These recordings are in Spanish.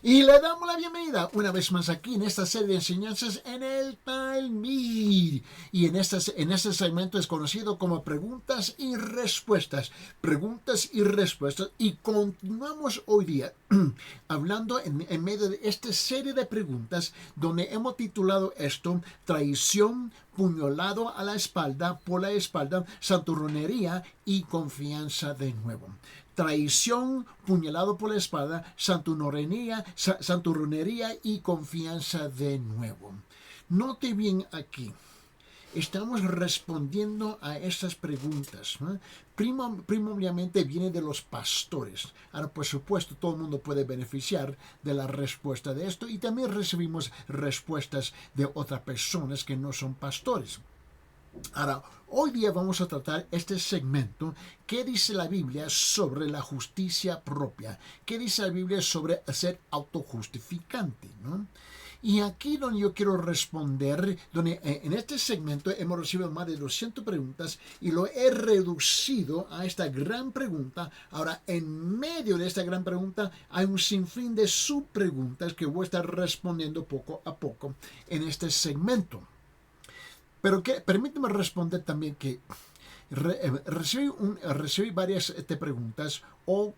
Y le damos la bienvenida una vez más aquí en esta serie de enseñanzas en el Talmud. Y en este segmento es conocido como preguntas y respuestas. Preguntas y respuestas. Y continuamos hoy día hablando en medio de esta serie de preguntas donde hemos titulado esto Traición, puñalado a la espalda, por la espalda, santurronería y confianza de nuevo. Traición, puñalado por la espalda, santurronería y confianza de nuevo. Note bien aquí. Estamos respondiendo a estas preguntas, ¿no? Primordialmente viene de los pastores. Ahora, por supuesto, todo el mundo puede beneficiar de la respuesta de esto y también recibimos respuestas de otras personas que no son pastores. Ahora, hoy día vamos a tratar este segmento. ¿Qué dice la Biblia sobre la justicia propia? ¿Qué dice la Biblia sobre ser autojustificante, ¿no? Y aquí donde yo quiero responder, donde en este segmento hemos recibido más de 200 preguntas y lo he reducido a esta gran pregunta. Ahora, en medio de esta gran pregunta hay un sinfín de subpreguntas que voy a estar respondiendo poco a poco en este segmento. Pero permíteme responder también que recibí varias preguntas o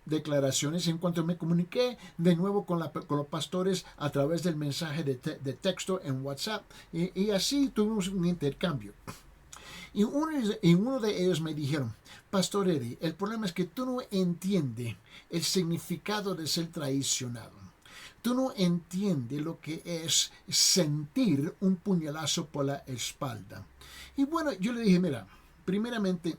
declaraciones en cuanto me comuniqué de nuevo con los pastores a través del mensaje de texto en WhatsApp y así tuvimos un intercambio. Y uno de ellos me dijeron, Pastor Eddie, el problema es que tú no entiendes el significado de ser traicionado. Tú no entiendes lo que es sentir un puñalazo por la espalda. Y bueno, yo le dije, mira, primeramente,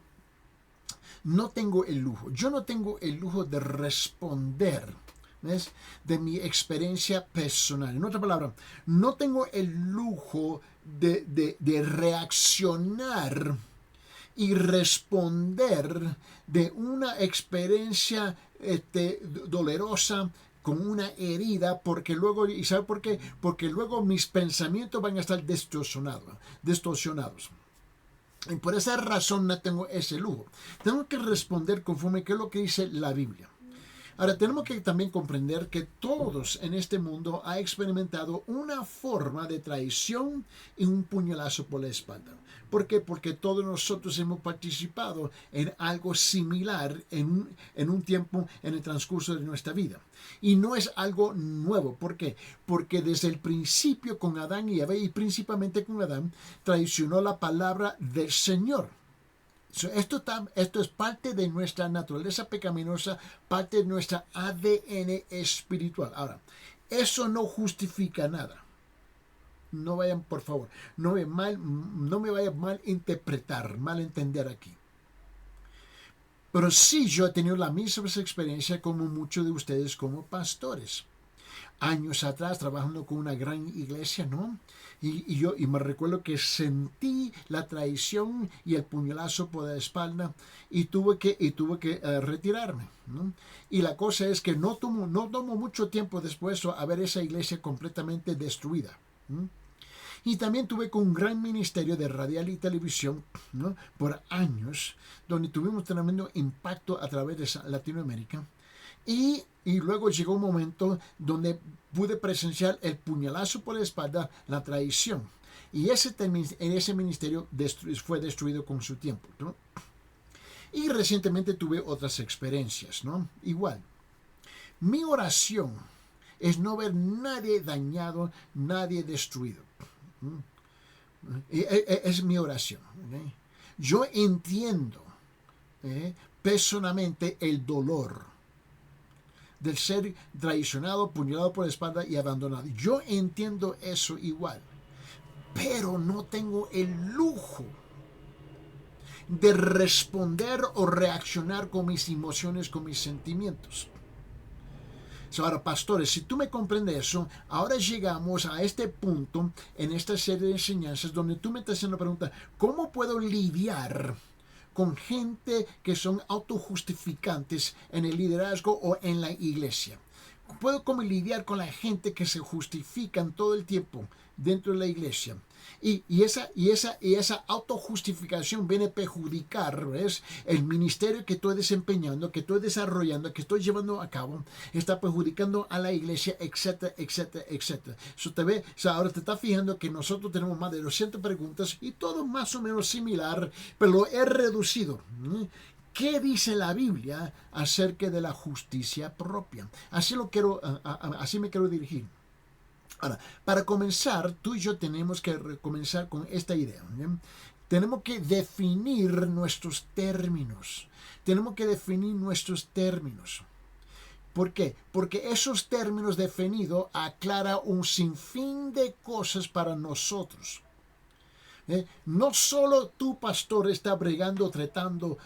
no tengo el lujo. Yo no tengo el lujo de responder, ¿ves?, de mi experiencia personal. En otra palabra, no tengo el lujo de reaccionar y responder de una experiencia dolorosa con una herida, porque luego, ¿y sabe por qué? Porque luego mis pensamientos van a estar distorsionados. Y por esa razón no tengo ese lujo. Tengo que responder conforme a lo que dice la Biblia. Ahora, tenemos que también comprender que todos en este mundo han experimentado una forma de traición y un puñalazo por la espalda. ¿Por qué? Porque todos nosotros hemos participado en algo similar en un tiempo en el transcurso de nuestra vida. Y no es algo nuevo. ¿Por qué? Porque desde el principio con Adán y Eva, y principalmente con Adán, traicionó la palabra del Señor. Esto es parte de nuestra naturaleza pecaminosa, parte de nuestra ADN espiritual. Ahora, eso no justifica nada. No vayan, por favor, no me vayan mal interpretar, mal entender aquí. Pero sí, yo he tenido la misma experiencia como muchos de ustedes como pastores. Años atrás trabajando con una gran iglesia, ¿no? Y me recuerdo que sentí la traición y el puñalazo por la espalda y tuve que retirarme, ¿no? Y la cosa es que no tomó mucho tiempo después a ver esa iglesia completamente destruida, ¿no? Y también tuve con un gran ministerio de radial y televisión, ¿no?, por años, donde tuvimos tremendo impacto a través de Latinoamérica. Y luego llegó un momento donde pude presenciar el puñalazo por la espalda, la traición. Y ese ministerio fue destruido con su tiempo, ¿no? Y recientemente tuve otras experiencias, ¿no? Igual. Mi oración es no ver nadie dañado, nadie destruido. Es mi oración. ¿Okay? Yo entiendo personalmente el dolor del ser traicionado, puñalado por la espalda y abandonado. Yo entiendo eso igual, pero no tengo el lujo de responder o reaccionar con mis emociones, con mis sentimientos. Ahora, pastores, si tú me comprendes eso, ahora llegamos a este punto en esta serie de enseñanzas donde tú me estás haciendo la pregunta, ¿cómo puedo lidiar con gente que son autojustificantes en el liderazgo o en la iglesia? ¿Puedo cómo lidiar con la gente que se justifican todo el tiempo dentro de la iglesia? Y esa autojustificación viene a perjudicar, ¿ves? El ministerio que estoy desempeñando, que estoy desarrollando, que estoy llevando a cabo, está perjudicando a la iglesia, etcétera, etcétera, etcétera. Ahora te estás fijando que nosotros tenemos más de 200 preguntas y todo más o menos similar, pero lo he reducido. ¿Qué dice la Biblia acerca de la justicia propia? Así me quiero dirigir. Ahora, para comenzar, tú y yo tenemos que comenzar con esta idea. ¿Bien? Tenemos que definir nuestros términos. ¿Por qué? Porque esos términos definidos aclaran un sinfín de cosas para nosotros. No solo tu pastor está bregando, tratando,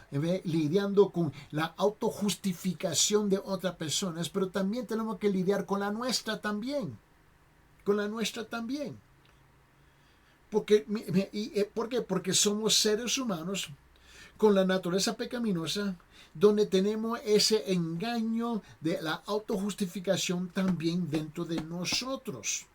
lidiando con la autojustificación de otras personas, pero también tenemos que lidiar con la nuestra también. ¿Por qué? Porque somos seres humanos con la naturaleza pecaminosa, donde tenemos ese engaño de la autojustificación también dentro de nosotros.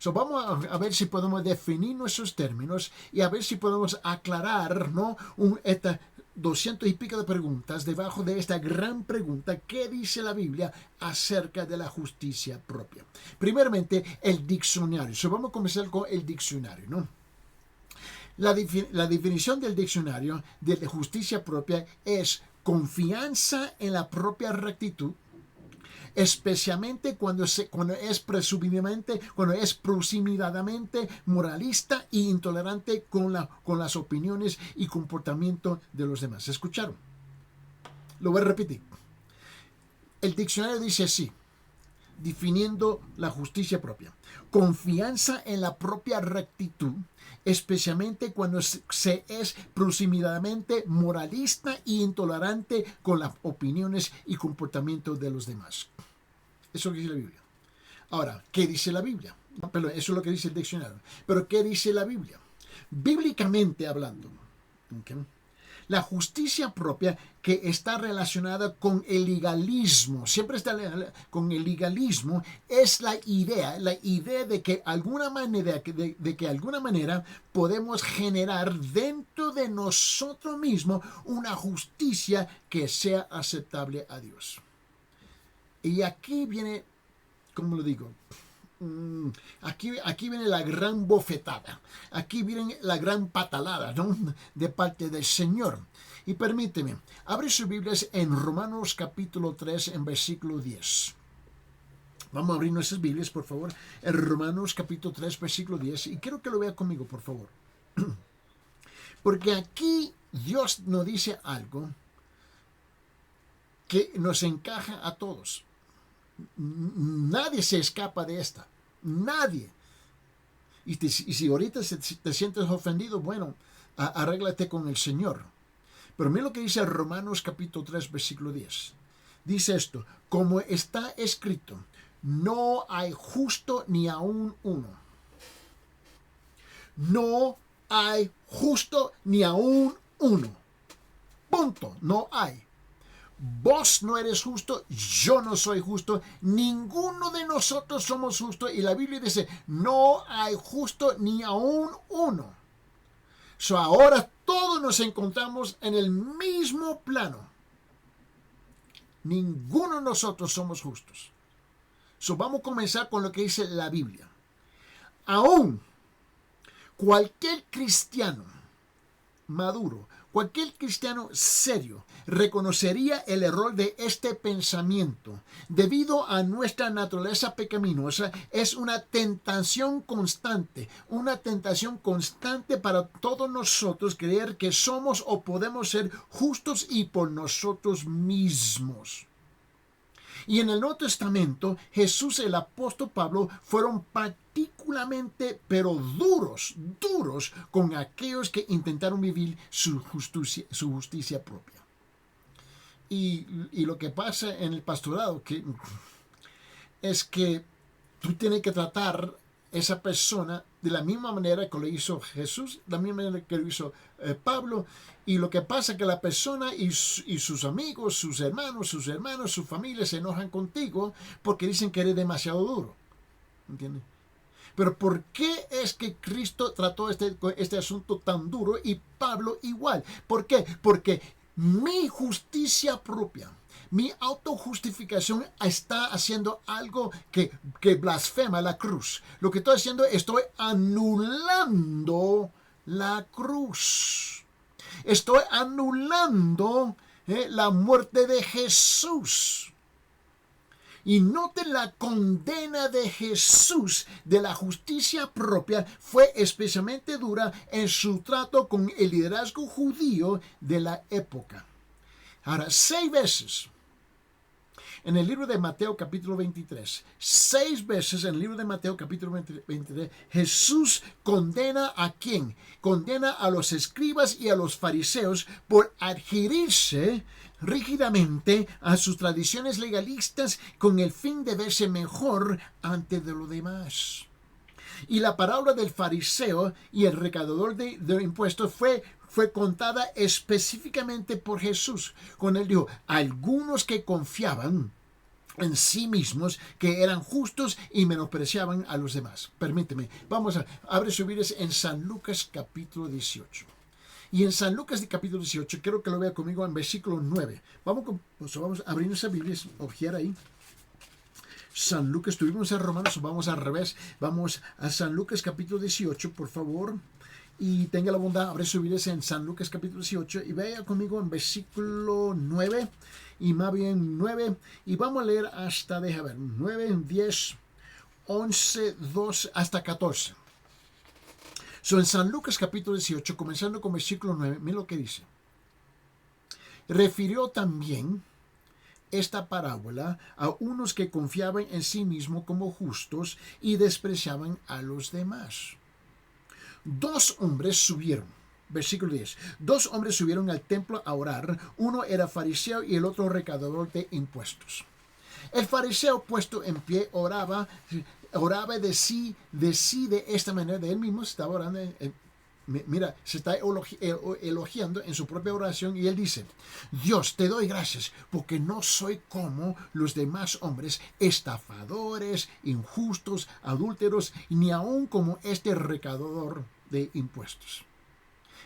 Vamos a ver si podemos definir nuestros términos y a ver si podemos aclarar, ¿no? Estas 200 y pico de preguntas debajo de esta gran pregunta: ¿qué dice la Biblia acerca de la justicia propia? Primeramente, el diccionario. Vamos a comenzar con el diccionario, ¿no? La definición del diccionario de la justicia propia es confianza en la propia rectitud, especialmente cuando es presumidamente moralista e intolerante con las opiniones y comportamiento de los demás. ¿Escucharon? Lo voy a repetir. El diccionario dice así, definiendo la justicia propia: confianza en la propia rectitud, especialmente cuando se es presumidamente moralista e intolerante con las opiniones y comportamientos de los demás. Eso es lo que dice la Biblia. Ahora, ¿qué dice la Biblia? Pero eso es lo que dice el diccionario. Pero ¿qué dice la Biblia? Bíblicamente hablando, ¿okay? La justicia propia, que está relacionada con el legalismo, siempre está con el legalismo, es la idea de que alguna manera podemos generar dentro de nosotros mismos una justicia que sea aceptable a Dios. Y aquí viene, ¿cómo lo digo? Aquí viene la gran bofetada, aquí viene la gran patalada, ¿no? De parte del Señor. Y permíteme, abre sus Biblias en Romanos capítulo 3 en versículo 10. Vamos a abrir nuestras Biblias, por favor, en Romanos capítulo 3 versículo 10, y quiero que lo vea conmigo, por favor. Porque aquí Dios nos dice algo que nos encaja a todos. Nadie se escapa de esta. Nadie. Y si ahorita te sientes ofendido, bueno, arréglate con el Señor. Pero mira lo que dice Romanos capítulo 3, versículo 10. Dice esto: como está escrito, no hay justo ni aún uno. No hay justo ni aún uno. Punto. No hay. Vos no eres justo, yo no soy justo, ninguno de nosotros somos justos. Y la Biblia dice, no hay justo ni aún uno. Ahora todos nos encontramos en el mismo plano. Ninguno de nosotros somos justos. Vamos a comenzar con lo que dice la Biblia. Aún cualquier cristiano maduro, cualquier cristiano serio, reconocería el error de este pensamiento. Debido a nuestra naturaleza pecaminosa, es una tentación constante para todos nosotros creer que somos o podemos ser justos y por nosotros mismos. Y en el Nuevo Testamento, Jesús y el apóstol Pablo fueron particularmente, pero duros con aquellos que intentaron vivir su justicia propia. Y lo que pasa en el pastorado es que tú tienes que tratar esa persona de la misma manera que lo hizo Jesús, de la misma manera que lo hizo Pablo. Y lo que pasa es que la persona y sus amigos, sus hermanos, su familia se enojan contigo porque dicen que eres demasiado duro. ¿Entiendes? Pero ¿por qué es que Cristo trató este asunto tan duro y Pablo igual? ¿Por qué? Porque mi justicia propia, mi autojustificación está haciendo algo que blasfema la cruz. Lo que estoy haciendo, estoy anulando la cruz. Estoy anulando la muerte de Jesús. Y noten la condena de Jesús de la justicia propia fue especialmente dura en su trato con el liderazgo judío de la época. Ahora, 6 veces en el libro de Mateo capítulo 23, 6 veces en el libro de Mateo capítulo 23, Jesús condena ¿a quién? Condena a los escribas y a los fariseos por adherirse rígidamente a sus tradiciones legalistas con el fin de verse mejor ante de los demás. Y la parábola del fariseo y el recaudador de impuestos fue contada específicamente por Jesús. Cuando él dijo, algunos que confiaban en sí mismos, que eran justos y menospreciaban a los demás. Permíteme, abre su Biblia en San Lucas capítulo 18. Y en San Lucas de capítulo 18, quiero que lo vea conmigo en versículo 9. Vamos a abrir nuestra Biblia, ojear ahí. San Lucas, estuvimos en Romanos, vamos al revés. Vamos a San Lucas capítulo 18, por favor. Y tenga la bondad, abre su Biblia en San Lucas capítulo 18 y vea conmigo en versículo 9. Y más bien 9. Y vamos a leer hasta, 9, 10, 11, 12, hasta 14. En San Lucas capítulo 18, comenzando con versículo 9, mira lo que dice. Refirió también esta parábola a unos que confiaban en sí mismos como justos y despreciaban a los demás. 2 hombres subieron, versículo 10, 2 hombres subieron al templo a orar, uno era fariseo y el otro recaudador de impuestos. El fariseo puesto en pie oraba de sí de esta manera, de él mismo estaba orando, mira, se está elogiando en su propia oración y él dice, Dios, te doy gracias porque no soy como los demás hombres, estafadores, injustos, adúlteros, ni aun como este recaudador de impuestos.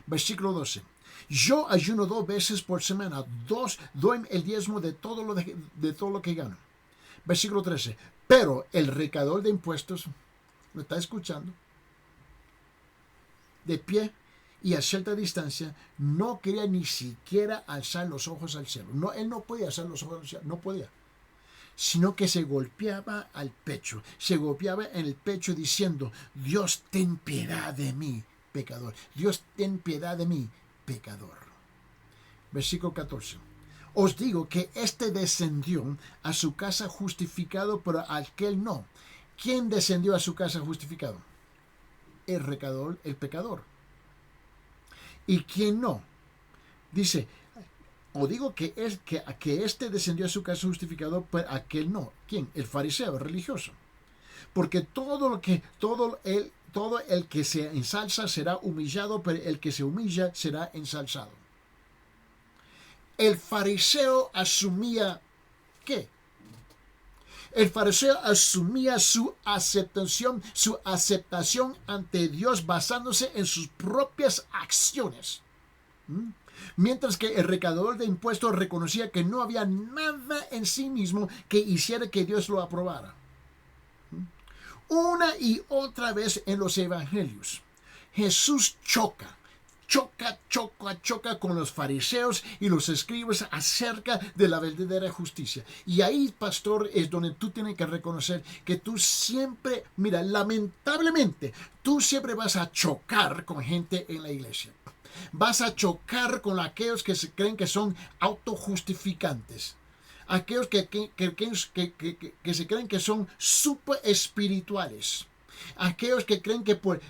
Versículo 12. Yo ayuno 2 veces por semana, doy el diezmo de todo lo que gano. Versículo 13. Pero el recaudador de impuestos, ¿me está escuchando? De pie y a cierta distancia, no quería ni siquiera alzar los ojos al cielo. No, él no podía alzar los ojos al cielo, no podía. Sino que se golpeaba al pecho, se golpeaba en el pecho diciendo, Dios, ten piedad de mí, pecador. Dios, ten piedad de mí, pecador. Versículo 14. Os digo que éste descendió a su casa justificado, pero aquel no. ¿Quién descendió a su casa justificado? El recaudador, el pecador. ¿Y quién no? Dice, o digo que éste descendió a su casa justificado, pero aquel no. ¿Quién? El fariseo, el religioso. Porque todo el que se ensalza será humillado, pero el que se humilla será ensalzado. El fariseo asumía ¿qué? El fariseo asumía su aceptación ante Dios basándose en sus propias acciones. Mientras que el recaudador de impuestos reconocía que no había nada en sí mismo que hiciera que Dios lo aprobara. Una y otra vez en los evangelios, Jesús choca con los fariseos y los escribas acerca de la verdadera justicia. Y ahí, pastor, es donde tú tienes que reconocer que tú siempre, mira, lamentablemente, tú siempre vas a chocar con gente en la iglesia. Vas a chocar con aquellos que se creen que son autojustificantes. Aquellos que se creen que son super espirituales. Aquellos que creen que por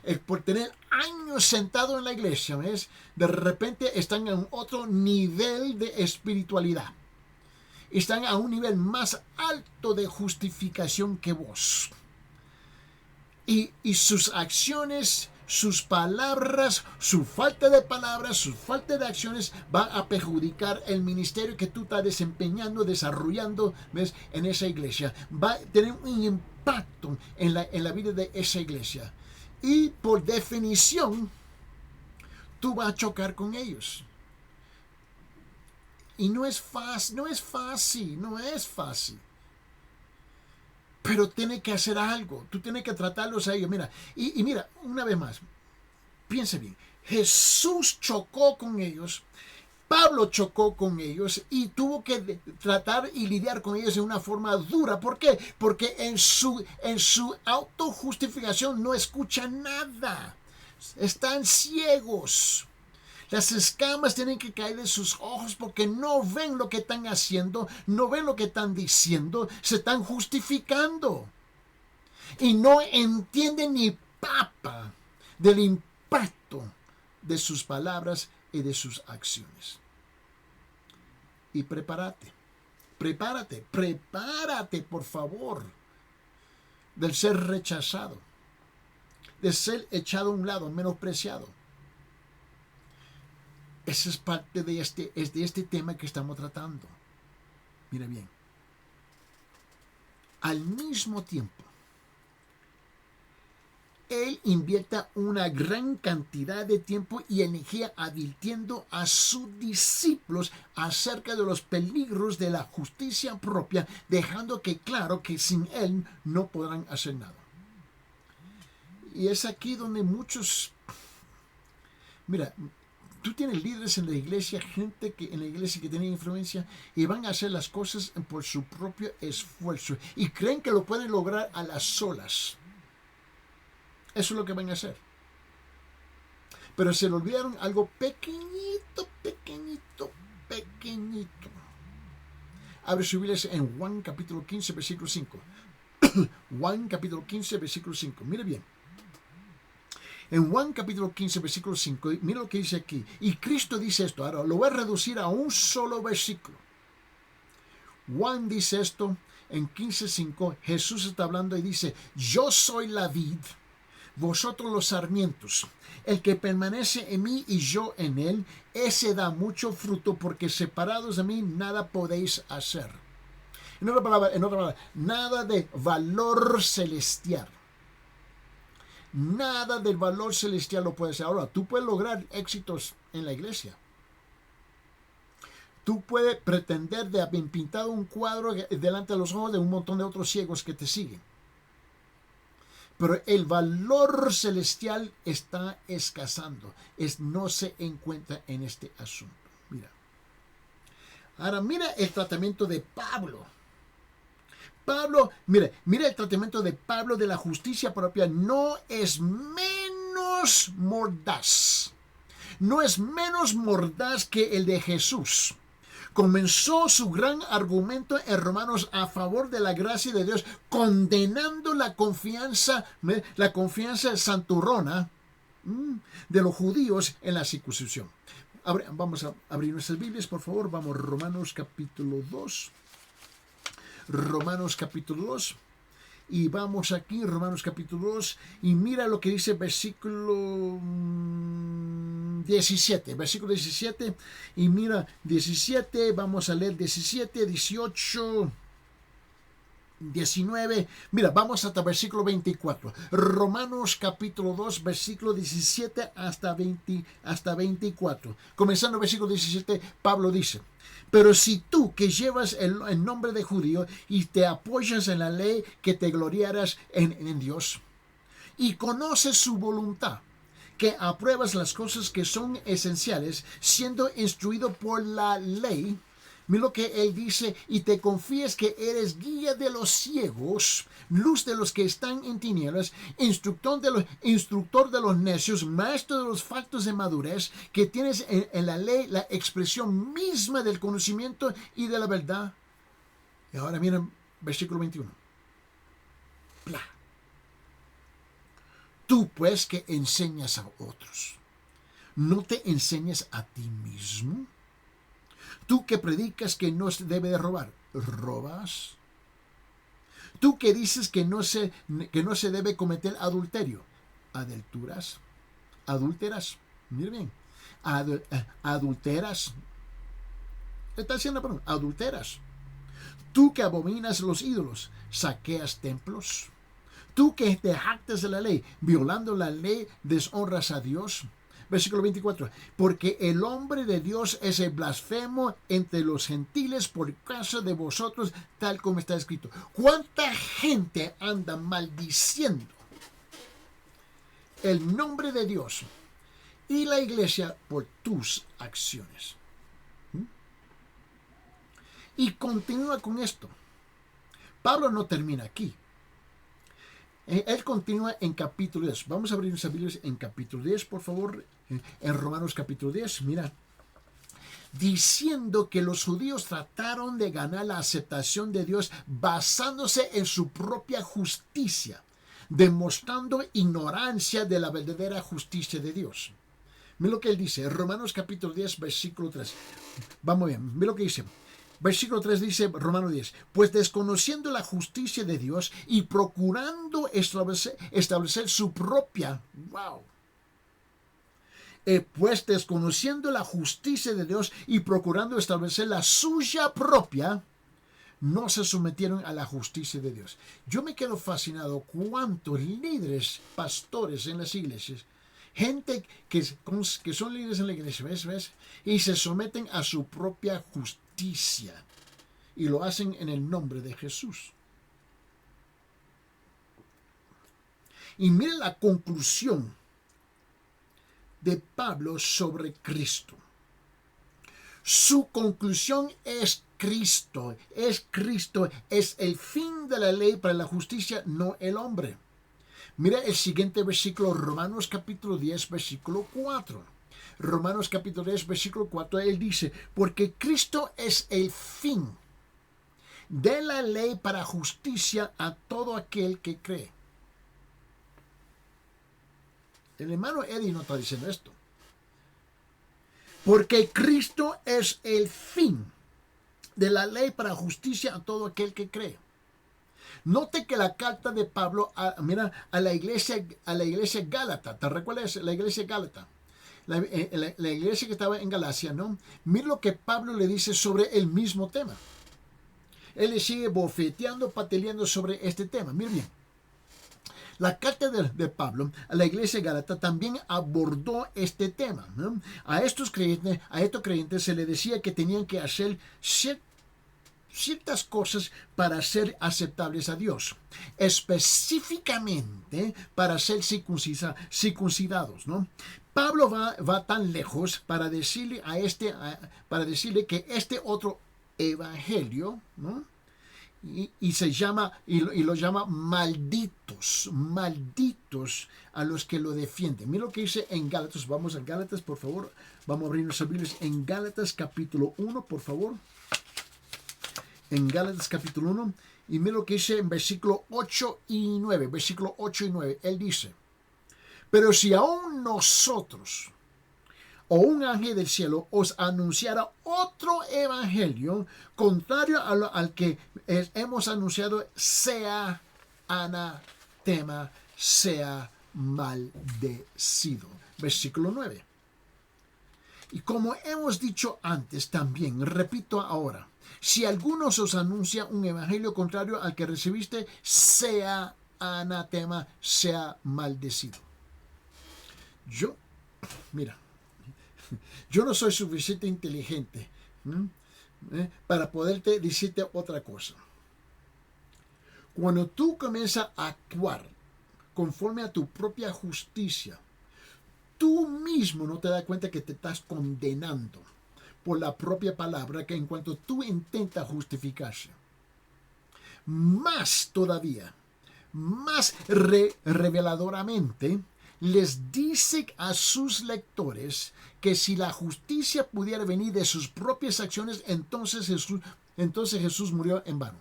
tener años sentado en la iglesia, ¿ves? De repente están en otro nivel de espiritualidad. Están a un nivel más alto de justificación que vos. Y sus acciones, sus palabras, su falta de palabras, su falta de acciones va a perjudicar el ministerio que tú estás desempeñando, desarrollando, ¿ves? En esa iglesia. Va a tener un impacto en la vida de esa iglesia. Y por definición, tú vas a chocar con ellos. Y no es fácil. Pero tiene que hacer algo. Tú tienes que tratarlos a ellos. Mira, y mira, una vez más, piensa bien. Jesús chocó con ellos. Pablo chocó con ellos y tuvo que tratar y lidiar con ellos de una forma dura. ¿Por qué? Porque en su autojustificación no escuchan nada. Están ciegos. Las escamas tienen que caer de sus ojos porque no ven lo que están haciendo, no ven lo que están diciendo, se están justificando. Y no entienden ni papa del impacto de sus palabras y de sus acciones. Y prepárate, por favor, del ser rechazado, de ser echado a un lado, menospreciado. Esa es parte de este tema que estamos tratando. Mira bien. Al mismo tiempo, Él invierta una gran cantidad de tiempo y energía advirtiendo a sus discípulos acerca de los peligros de la justicia propia, dejando que claro que sin Él no podrán hacer nada. Y es aquí donde muchos... Mira, tú tienes líderes en la iglesia, gente en la iglesia que tiene influencia y van a hacer las cosas por su propio esfuerzo y creen que lo pueden lograr a las solas. Eso es lo que van a hacer. Pero se le olvidaron algo pequeñito. Abre su Biblia en Juan capítulo 15, versículo 5. Juan capítulo 15, versículo 5. Mire bien. En Juan capítulo 15, versículo 5, mira lo que dice aquí. Y Cristo dice esto. Ahora lo voy a reducir a un solo versículo. Juan dice esto en 15:5. Jesús está hablando y dice: yo soy la vid, vosotros los sarmientos. El que permanece en mí y yo en él, ese da mucho fruto, porque separados de mí nada podéis hacer. En otra palabra, nada de valor celestial. Nada del valor celestial lo puedes hacer. Ahora, tú puedes lograr éxitos en la iglesia. Tú puedes pretender de haber pintado un cuadro delante de los ojos de un montón de otros ciegos que te siguen. Pero el valor celestial está escasando. No se encuentra en este asunto. Mira. Ahora, mira el tratamiento de Pablo. Mira el tratamiento de Pablo de la justicia propia. No es menos mordaz. No es menos mordaz que el de Jesús. Comenzó su gran argumento en Romanos a favor de la gracia de Dios, condenando la confianza santurrona de los judíos en la circuncisión. Vamos a abrir nuestras Biblias, por favor. Vamos, Romanos capítulo 2. Romanos capítulo 2. Y vamos aquí, Romanos capítulo 2, y mira lo que dice versículo 17. Versículo 17, y mira 17, vamos a leer 17, 18, 19. Mira, vamos hasta versículo 24. Romanos capítulo 2, versículo 17 hasta 24. Comenzando el versículo 17, Pablo dice: pero si tú, que llevas el nombre de judío y te apoyas en la ley, que te gloriarás en Dios y conoces su voluntad, que apruebas las cosas que son esenciales, siendo instruido por la ley. Mira lo que él dice: y te confíes que eres guía de los ciegos, luz de los que están en tinieblas, instructor de los necios, maestro de los faltos de madurez, que tienes en la ley la expresión misma del conocimiento y de la verdad. Y ahora miren versículo 21. Tú pues que enseñas a otros, ¿no te enseñas a ti mismo? Tú que predicas que no se debe de robar, ¿robas? Tú que dices que no se debe cometer adulterio, ¿adulteras? Mira bien, adulteras. Está haciendo, perdón, adulteras. Tú que abominas los ídolos, saqueas templos. Tú que te jactas de la ley, violando la ley, deshonras a Dios. Versículo 24. Porque el hombre de Dios es el blasfemo entre los gentiles por causa de vosotros, tal como está escrito. ¿Cuánta gente anda maldiciendo el nombre de Dios y la iglesia por tus acciones? Y continúa con esto. Pablo no termina aquí. Él continúa en capítulo 10. Vamos a abrir nuestras Biblias en capítulo 10, por favor. En Romanos capítulo 10, mira. Diciendo que los judíos trataron de ganar la aceptación de Dios basándose en su propia justicia, demostrando ignorancia de la verdadera justicia de Dios. Mira lo que él dice, Romanos capítulo 10, versículo 3. Vamos bien, mira lo que dice. Versículo 3 dice, Romanos 10, pues desconociendo la justicia de Dios y procurando establecer su propia, pues desconociendo la justicia de Dios y procurando establecer la suya propia, no se sometieron a la justicia de Dios. Yo me quedo fascinado cuántos líderes, pastores en las iglesias, gente que son líderes en la iglesia, ¿ves? Y se someten a su propia justicia. Y lo hacen en el nombre de Jesús. Y miren la conclusión de Pablo sobre Cristo. Su conclusión es Cristo. Es Cristo. Es el fin de la ley para la justicia, no el hombre. Mira el siguiente versículo, Romanos capítulo 10, versículo 4. Romanos capítulo 10, versículo 4, él dice, porque Cristo es el fin de la ley para justicia a todo aquel que cree. El hermano Eddie no está diciendo esto. Porque Cristo es el fin de la ley para justicia a todo aquel que cree. Note que la carta de Pablo a la iglesia Gálata, ¿te recuerdas la iglesia Gálata? La iglesia que estaba en Galacia, ¿no? Mira lo que Pablo le dice sobre el mismo tema. Él le sigue bofeteando, pateleando sobre este tema. Miren bien. La carta de Pablo a la iglesia de Gálata también abordó este tema, ¿no? A estos creyentes se les decía que tenían que hacer ciertas cosas para ser aceptables a Dios, específicamente para ser circuncidados, ¿no? Pablo va tan lejos para decirle que este otro evangelio, ¿no? Y se llama y lo llama malditos a los que lo defienden. Mira lo que dice en Gálatas. Vamos a Gálatas, por favor. Vamos a abrir nuestras Biblias en Gálatas capítulo 1, por favor. En Gálatas capítulo 1, y mira lo que dice en versículo 8 y 9. Versículo 8 y 9. Él dice, pero si aún nosotros o un ángel del cielo os anunciara otro evangelio contrario al que hemos anunciado, sea anatema, sea maldecido. Versículo 9. Y como hemos dicho antes también, repito ahora, si alguno os anuncia un evangelio contrario al que recibiste, sea anatema, sea maldecido. Yo no soy suficiente inteligente para poderte decirte otra cosa. Cuando tú comienzas a actuar conforme a tu propia justicia, tú mismo no te das cuenta que te estás condenando por la propia palabra, que en cuanto tú intentas justificarse, más todavía, más reveladoramente, les dice a sus lectores que si la justicia pudiera venir de sus propias acciones, entonces Jesús murió en vano.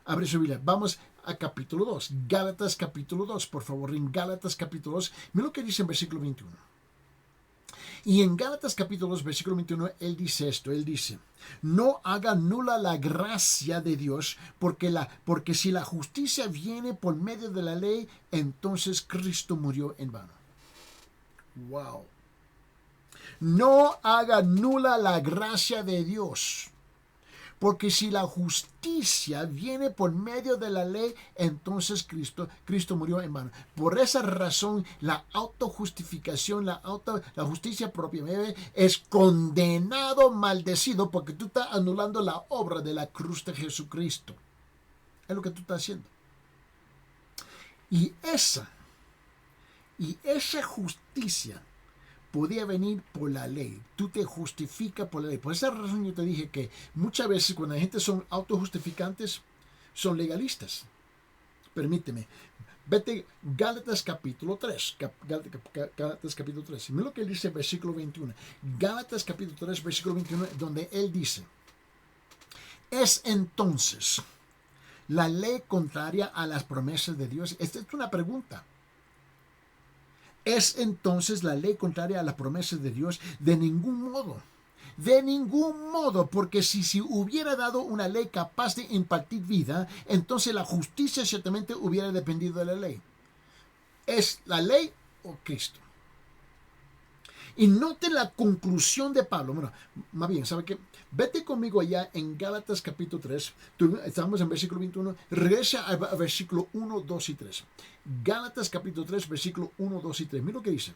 Abre su Biblia. Vamos a capítulo 2. Gálatas capítulo 2, por favor. En Gálatas capítulo 2, mira lo que dice en versículo 21. Y en Gálatas capítulo 2, versículo 21, él dice esto, él dice, no haga nula la gracia de Dios, porque si la justicia viene por medio de la ley, entonces Cristo murió en vano. Wow. No haga nula la gracia de Dios, Porque si la justicia viene por medio de la ley, entonces Cristo murió en vano. Por esa razón, la autojustificación, la justicia propia es condenado, maldecido, porque tú estás anulando la obra de la cruz de Jesucristo. Es lo que tú estás haciendo. Y esa justicia podía venir por la ley. Tú te justificas por la ley. Por esa razón yo te dije que muchas veces cuando la gente son autojustificantes, son legalistas. Permíteme. Vete Gálatas capítulo 3. Gálatas capítulo 3. Mira lo que él dice en versículo 21. Gálatas capítulo 3, versículo 21, donde él dice: ¿es entonces la ley contraria a las promesas de Dios? Esta es una pregunta. ¿Es entonces la ley contraria a las promesas de Dios? De ningún modo. De ningún modo, porque si hubiera dado una ley capaz de impartir vida, entonces la justicia ciertamente hubiera dependido de la ley. ¿Es la ley o Cristo? Y note la conclusión de Pablo. Bueno, más bien, ¿sabe qué? Vete conmigo allá en Gálatas capítulo 3. Estamos en versículo 21. Regresa a versículo 1, 2 y 3. Gálatas capítulo 3, versículo 1, 2 y 3. Mira lo que dice.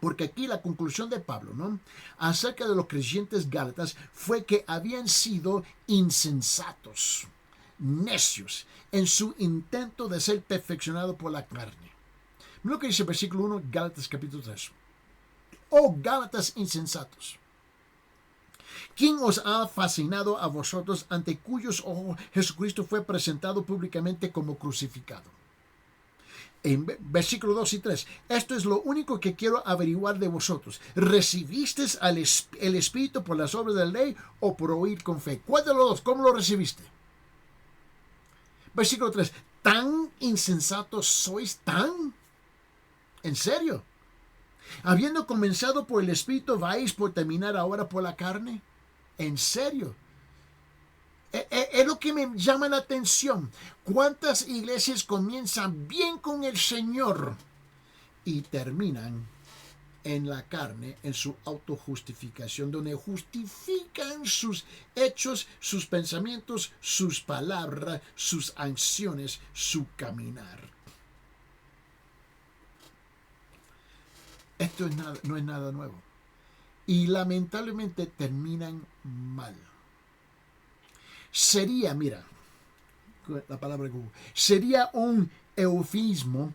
Porque aquí la conclusión de Pablo, ¿no?, acerca de los creyentes gálatas fue que habían sido insensatos, necios, en su intento de ser perfeccionados por la carne. Mira lo que dice el versículo 1, Gálatas capítulo 3. Oh Gálatas insensatos, ¿quién os ha fascinado a vosotros, ante cuyos ojos Jesucristo fue presentado públicamente como crucificado? En versículo 2 y 3, esto es lo único que quiero averiguar de vosotros. ¿Recibisteis el Espíritu por las obras de la ley o por oír con fe? ¿Cuál de los dos? ¿Cómo lo recibiste? Versículo 3, ¿tan insensatos sois? ¿Tan? ¿En serio? Habiendo comenzado por el Espíritu, ¿vais por terminar ahora por la carne? ¿En serio? Es lo que me llama la atención. ¿Cuántas iglesias comienzan bien con el Señor y terminan en la carne, en su autojustificación, donde justifican sus hechos, sus pensamientos, sus palabras, sus acciones, su caminar? Esto no es nada nuevo. Y lamentablemente terminan mal. Sería, mira, la palabra Google, sería un eufemismo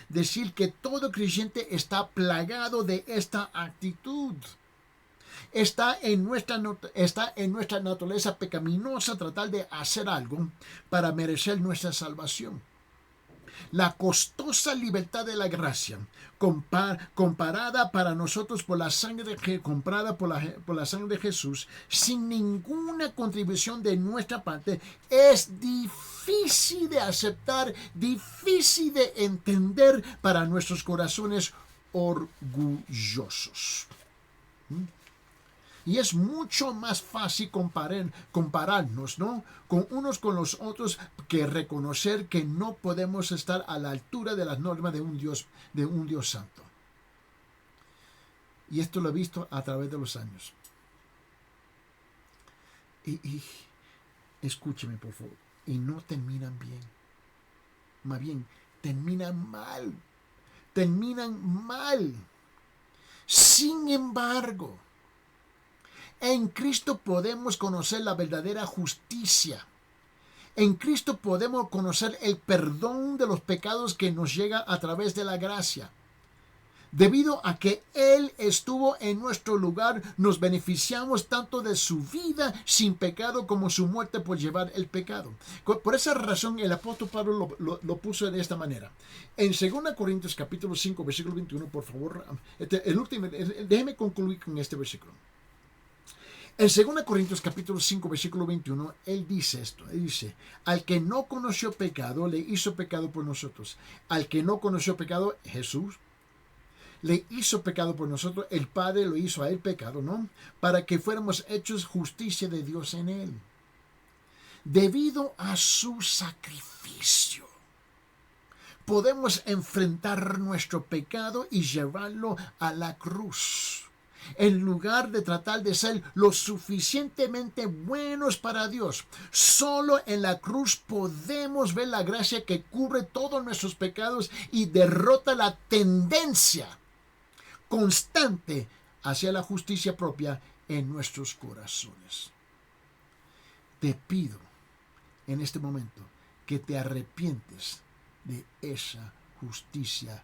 decir que todo creyente está plagado de esta actitud. Está en nuestra naturaleza pecaminosa tratar de hacer algo para merecer nuestra salvación. La costosa libertad de la gracia, comparada para nosotros por la sangre comprada por la sangre de Jesús, sin ninguna contribución de nuestra parte, es difícil de aceptar, difícil de entender para nuestros corazones orgullosos. Y es mucho más fácil compararnos, ¿no?, con unos con los otros, que reconocer que no podemos estar a la altura de las normas de un Dios santo. Y esto lo he visto a través de los años. Y escúcheme, por favor. Y no terminan bien. Más bien, terminan mal. Terminan mal. Sin embargo, en Cristo podemos conocer la verdadera justicia. En Cristo podemos conocer el perdón de los pecados que nos llega a través de la gracia. Debido a que Él estuvo en nuestro lugar, nos beneficiamos tanto de su vida sin pecado como su muerte por llevar el pecado. Por esa razón el apóstol Pablo lo puso de esta manera. En 2 Corintios capítulo 5, versículo 21, por favor, déjeme concluir con este versículo. En 2 Corintios capítulo 5, versículo 21, él dice esto. Él dice: al que no conoció pecado, le hizo pecado por nosotros. Al que no conoció pecado, Jesús, le hizo pecado por nosotros. El Padre lo hizo a él pecado, ¿no?, para que fuéramos hechos justicia de Dios en él. Debido a su sacrificio, podemos enfrentar nuestro pecado y llevarlo a la cruz. en lugar de tratar de ser lo suficientemente buenos para Dios. Solo en la cruz podemos ver la gracia que cubre todos nuestros pecados y derrota la tendencia constante hacia la justicia propia en nuestros corazones. Te pido en este momento que te arrepientes de esa justicia